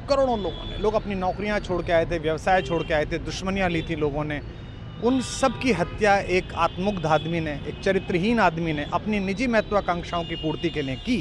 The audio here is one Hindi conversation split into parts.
करोड़ों लोग अपनी नौकरियां छोड़ के आए थे, व्यवसाय छोड़ के आए थे, दुश्मनियां ली थी लोगों ने। उन सब की हत्या एक आत्ममुग्ध आदमी ने, एक चरित्रहीन आदमी ने अपनी निजी महत्वाकांक्षाओं की पूर्ति के लिए की।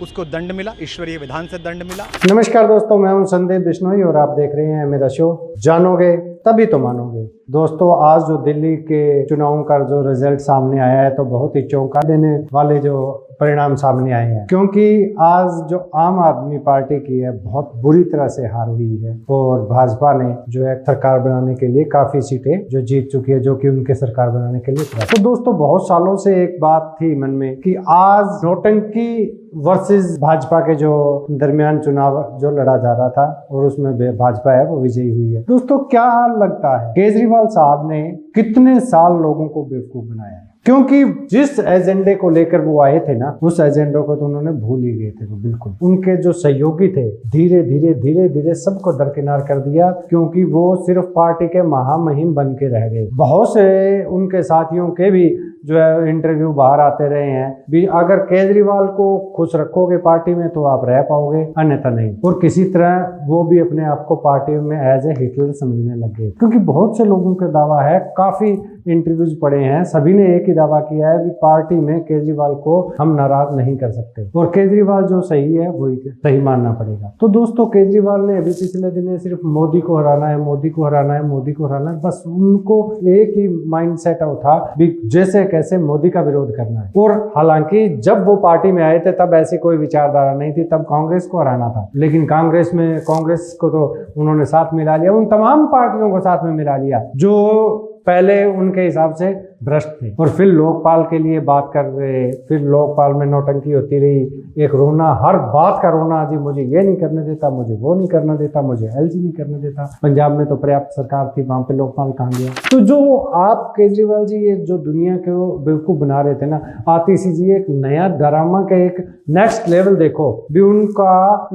उसको दंड मिला, ईश्वरीय विधान से दंड मिला। नमस्कार दोस्तों, मैं हूं संदीप बिश्नोई और आप देख रहे हैं मेरा शो जानोगे तभी तो मानोगे। दोस्तों, आज जो दिल्ली के चुनावों का जो रिजल्ट सामने आया है तो बहुत ही चौंका देने वाले जो परिणाम सामने आए हैं, क्योंकि आज जो आम आदमी पार्टी की है बहुत बुरी तरह से हार हुई है और भाजपा ने जो है सरकार बनाने के लिए काफी सीटें जो जीत चुकी है, जो कि उनके सरकार बनाने के लिए। तो दोस्तों, बहुत सालों से एक बात थी मन में कि आज नौटंकी वर्सेस भाजपा के जो दरमियान चुनाव जो लड़ा जा रहा था और उसमें भाजपा है वो विजयी हुई है। दोस्तों, क्या लगता है केजरीवाल साहब ने कितने साल लोगों को बेवकूफ बनाया है? क्योंकि जिस एजेंडे को लेकर वो आए थे ना, उस एजेंडे को तो उन्होंने भूल ही गए थे। वो बिल्कुल उनके जो सहयोगी थे धीरे धीरे सबको दरकिनार कर दिया, क्योंकि वो सिर्फ पार्टी के महामहिम बन के रह गए। बहुत से उनके साथियों के भी जो है इंटरव्यू बाहर आते रहे हैं भी, अगर केजरीवाल को खुश रखोगे पार्टी में तो आप रह पाओगे, अन्यथा नहीं। और किसी तरह वो भी अपने आप को पार्टी में एज ए हिटलर समझने लग गए, क्योंकि बहुत से लोगों का दावा है, काफी इंटरव्यूज पड़े हैं, सभी ने एक ही दावा किया है कि पार्टी में केजरीवाल को हम नाराज नहीं कर सकते और केजरीवाल जो सही है वही सही मानना पड़ेगा। तो दोस्तों, केजरीवाल ने अभी पिछले दिनों सिर्फ मोदी को हराना है, मोदी को हराना है, मोदी को हराना है, बस उनको एक ही माइंड सेट था भी जैसे कैसे मोदी का विरोध करना है। और हालांकि जब वो पार्टी में आए थे तब ऐसी कोई विचारधारा नहीं थी, तब कांग्रेस को हराना था, लेकिन कांग्रेस को तो उन्होंने साथ मिला लिया, उन तमाम पार्टियों को साथ में मिला लिया जो पहले उनके हिसाब से भ्रष्ट थे। और फिर लोकपाल के लिए बात कर रहे, फिर लोकपाल में नौटंकी होती रही, एक रोना, हर बात का रोना, जी मुझे ये नहीं करने देता, मुझे वो नहीं करने देता, मुझे एलजी नहीं करने देता। पंजाब में तो पर्याप्त सरकार थी, वहां पे लोकपाल कहाँ गया? तो जो आप केजरीवाल जी ये जो दुनिया को बेवकूफ बना रहे थे ना, आतिशी जी एक नया ड्रामा का एक नेक्स्ट लेवल देखो भी, उनका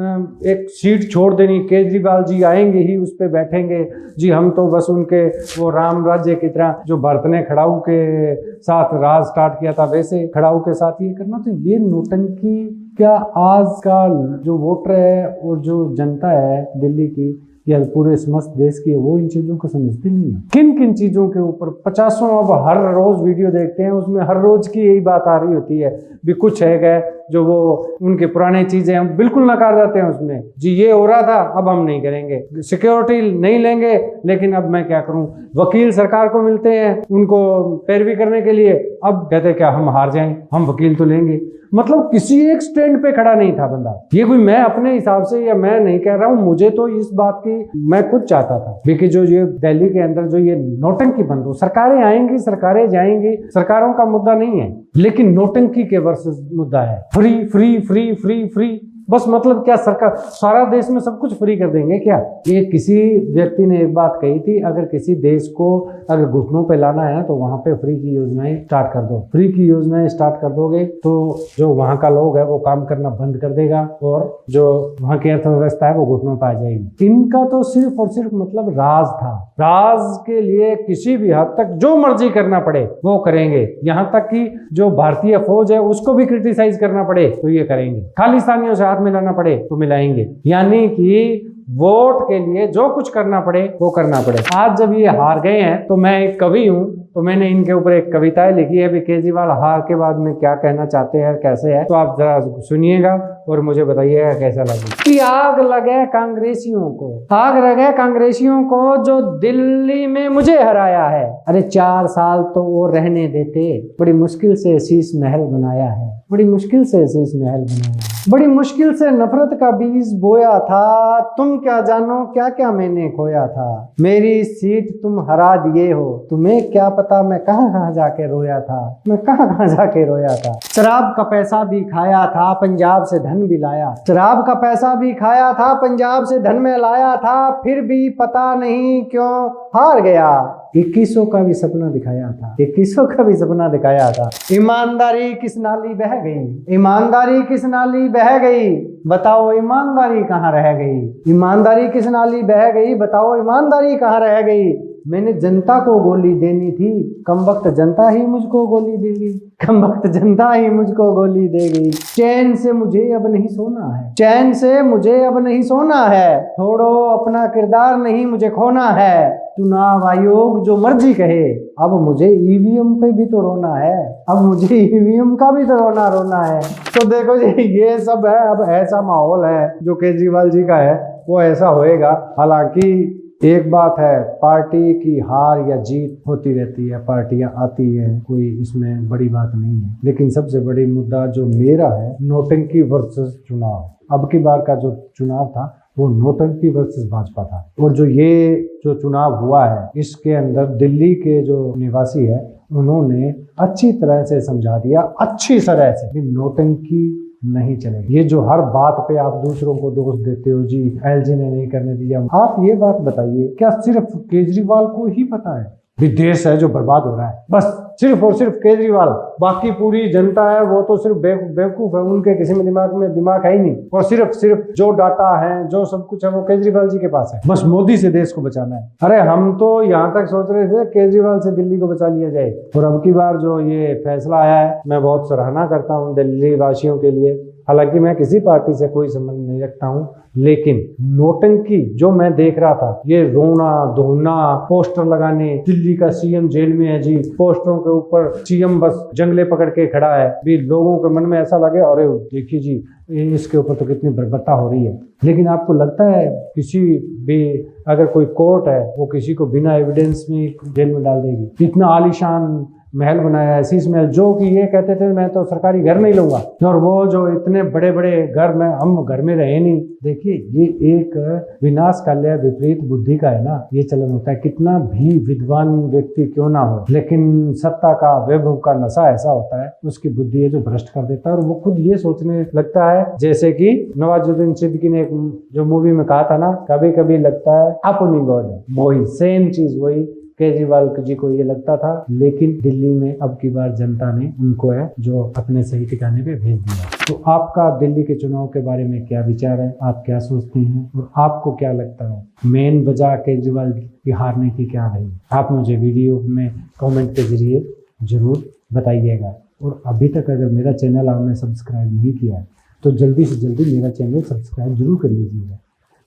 एक सीट छोड़ देनी, केजरीवाल जी आएंगे ही उस पर बैठेंगे जी, हम तो बस उनके वो राम राज्य की तरह जो भरत ने खड़ाऊ के साथ राज स्टार्ट किया था वैसे खड़ाऊ के साथ ये करना। तो ये नौटंकी क्या आज का जो वोटर है और जो जनता है दिल्ली की या पूरे समस्त देश की, वो इन चीजों को समझते नहीं है। किन किन चीजों के ऊपर पचासों अब हर रोज वीडियो देखते हैं, उसमें हर रोज की यही बात आ रही होती है भी कुछ है जो वो उनके पुराने चीजें हम बिल्कुल नकार जाते हैं उसमें, जी ये हो रहा था अब हम नहीं करेंगे, सिक्योरिटी नहीं लेंगे, लेकिन अब मैं क्या करूं, वकील सरकार को मिलते हैं उनको पैरवी करने के लिए, अब कहते क्या हम हार जाएं, हम वकील तो लेंगे। मतलब किसी एक स्टैंड पे खड़ा नहीं था बंदा। ये कोई मैं अपने हिसाब से या मैं नहीं कह रहा हूं, मुझे तो इस बात की मैं खुद चाहता था कि जो ये दिल्ली के अंदर जो ये नौटंकी बंद हो। सरकारें आएंगी, सरकारें जाएंगी, सरकारों का मुद्दा नहीं है, लेकिन नौटंकी के वर्सेस मुद्दा है। Free free free free free, बस मतलब क्या सरकार सारा देश में सब कुछ फ्री कर देंगे क्या? ये किसी व्यक्ति ने एक बात कही थी, अगर किसी देश को अगर घुटनों पे लाना है तो वहां पे फ्री की योजनाएं स्टार्ट कर दो। फ्री की योजनाएं स्टार्ट कर दोगे तो जो वहां का लोग है वो काम करना बंद कर देगा और जो वहां की अर्थव्यवस्था है वो घुटनों पे आ जाएगी। इनका तो सिर्फ और सिर्फ मतलब राज था, राज के लिए किसी भी हद तक जो मर्जी करना पड़े वो करेंगे, यहाँ तक कि जो भारतीय फौज है उसको भी क्रिटिसाइज करना पड़े तो ये करेंगे, खालिस्तानियों से हाथ मिलाना पड़े तो मिलाएंगे, यानी कि वोट के लिए जो कुछ करना पड़े वो करना पड़े। आज जब ये हार गए हैं तो मैं एक कवि हूं, तो मैंने इनके ऊपर एक कविताएं लिखी है भी केजरीवाल हार के बाद में क्या कहना चाहते हैं, कैसे है, तो आप जरा सुनिएगा और मुझे बताइएगा कैसा लगे। कि आग लगे कांग्रेसियों को, आग लगे कांग्रेसियों को जो दिल्ली में मुझे हराया है, अरे 4 साल तो वो रहने देते, बड़ी मुश्किल से शीश महल बनाया है, बड़ी मुश्किल से शीश महल बनाया है, बड़ी मुश्किल से नफरत का बीज बोया था, तुम क्या जानो क्या क्या मैंने खोया था, मेरी सीट तुम हरा दिए हो, तुम्हें क्या पता मैं कहाँ कहाँ जाके रोया था, मैं कहाँ कहाँ जाके रोया था। शराब का पैसा भी खाया था, पंजाब से धन भी लाया, शराब का पैसा भी खाया था, पंजाब से धन में लाया था, फिर भी पता नहीं क्यों हार गया। 2100 का भी सपना दिखाया था, 2100 का भी सपना दिखाया था। ईमानदारी किस नाली बह गई, ईमानदारी किस नाली बह गई, बताओ ईमानदारी कहाँ रह गई? ईमानदारी किस नाली बह गई? बताओ ईमानदारी कहाँ रह गई? मैंने जनता को गोली देनी थी, कम वक्त जनता ही मुझको गोली देगी, कम वक्त जनता ही मुझको गोली देगी। चैन से मुझे अब नहीं सोना है, चैन से मुझे अब नहीं सोना है, छोड़ो अपना किरदार नहीं मुझे खोना है। चुनाव आयोग जो मर्जी कहे, अब मुझे ईवीएम पे भी तो रोना है, अब मुझे ईवीएम का भी तो रोना है। तो देखो जी, ये सब है। अब ऐसा माहौल है जो केजरीवाल जी का है वो ऐसा होएगा। हालांकि एक बात है, पार्टी की हार या जीत होती रहती है, पार्टियां आती हैं, कोई इसमें बड़ी बात नहीं है। लेकिन सबसे बड़ी मुद्दा जो मेरा है, नोटंकी वर्सेस चुनाव। अब की बार का जो चुनाव था वो नोटंकी वर्सेस भाजपा था। और जो चुनाव हुआ है इसके अंदर दिल्ली के जो निवासी है उन्होंने अच्छी तरह से समझा दिया, अच्छी तरह से कि नोटंकी नहीं चलेगी। ये जो हर बात पे आप दूसरों को दोष देते हो, जी एलजी ने नहीं करने दिया, आप ये बात बताइए, क्या सिर्फ केजरीवाल को ही पता है भी देश है जो बर्बाद हो रहा है? बस सिर्फ और सिर्फ केजरीवाल, बाकी पूरी जनता है वो तो सिर्फ बेवकूफ है, उनके किसी में दिमाग है ही नहीं। और सिर्फ जो डाटा है, जो सब कुछ है वो केजरीवाल जी के पास है। बस मोदी से देश को बचाना है। अरे हम तो यहाँ तक सोच रहे थे केजरीवाल से दिल्ली को बचा लिया जाए। और अब की बार जो ये फैसला आया है, मैं बहुत सराहना करता हूँ दिल्ली वासियों के लिए। हालांकि मैं किसी पार्टी से कोई संबंध नहीं रखता हूँ, लेकिन नोटंकी जो मैं देख रहा था, ये रोना धोना, पोस्टर लगाने, दिल्ली का सीएम जेल में है जी, पोस्टरों के ऊपर सीएम बस जंगले पकड़ के खड़ा है, भी लोगों के मन में ऐसा लगे अरे देखिए जी इसके ऊपर तो कितनी बर्बरता हो रही है। लेकिन आपको लगता है किसी भी अगर कोई कोर्ट है वो किसी को बिना एविडेंस में जेल में डाल देगी? इतना आलीशान महल बनाया है, शीश महल, जो कि ये कहते थे मैं तो सरकारी घर नहीं लूंगा, और वो जो इतने बड़े बड़े घर में हम घर में रहे नहीं। देखिए ये एक विनाश काल्य विपरीत बुद्धि का है ना, ये चलन होता है। कितना भी विद्वान व्यक्ति क्यों ना हो, लेकिन सत्ता का वैभव का नशा ऐसा होता है, उसकी बुद्धि है जो भ्रष्ट कर देता है। और वो खुद ये सोचने लगता है, जैसे कि नवाजुद्दीन सिद्दीकी ने एक जो मूवी में कहा था ना, कभी कभी लगता है अपनी गॉड है। वही सेम चीज वही केजरीवाल जी को ये लगता था। लेकिन दिल्ली में अब की बार जनता ने उनको है जो अपने सही ठिकाने पे भेज दिया। तो आपका दिल्ली के चुनाव के बारे में क्या विचार है? आप क्या सोचते हैं और आपको क्या लगता है मेन वजह केजरीवाल की हारने की क्या रही? आप मुझे वीडियो में कमेंट के जरिए जरूर बताइएगा। और अभी तक अगर मेरा चैनल आपने सब्सक्राइब नहीं किया है तो जल्दी से जल्दी मेरा चैनल सब्सक्राइब जरूर कर लीजिएगा,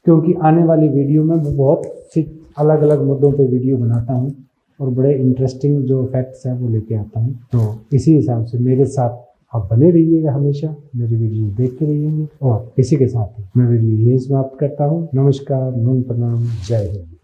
क्योंकि आने वाली वीडियो में मैं बहुत सी अलग अलग मुद्दों पे वीडियो बनाता हूँ और बड़े इंटरेस्टिंग जो फैक्ट्स हैं वो लेके आता हूँ। तो इसी हिसाब से मेरे साथ आप बने रहिएगा, हमेशा मेरी वीडियो देखते रहिएगा। और इसी के साथ ही मैं वीडियो यही समाप्त करता हूँ। नमस्कार, नमन प्रणाम, जय हिंद।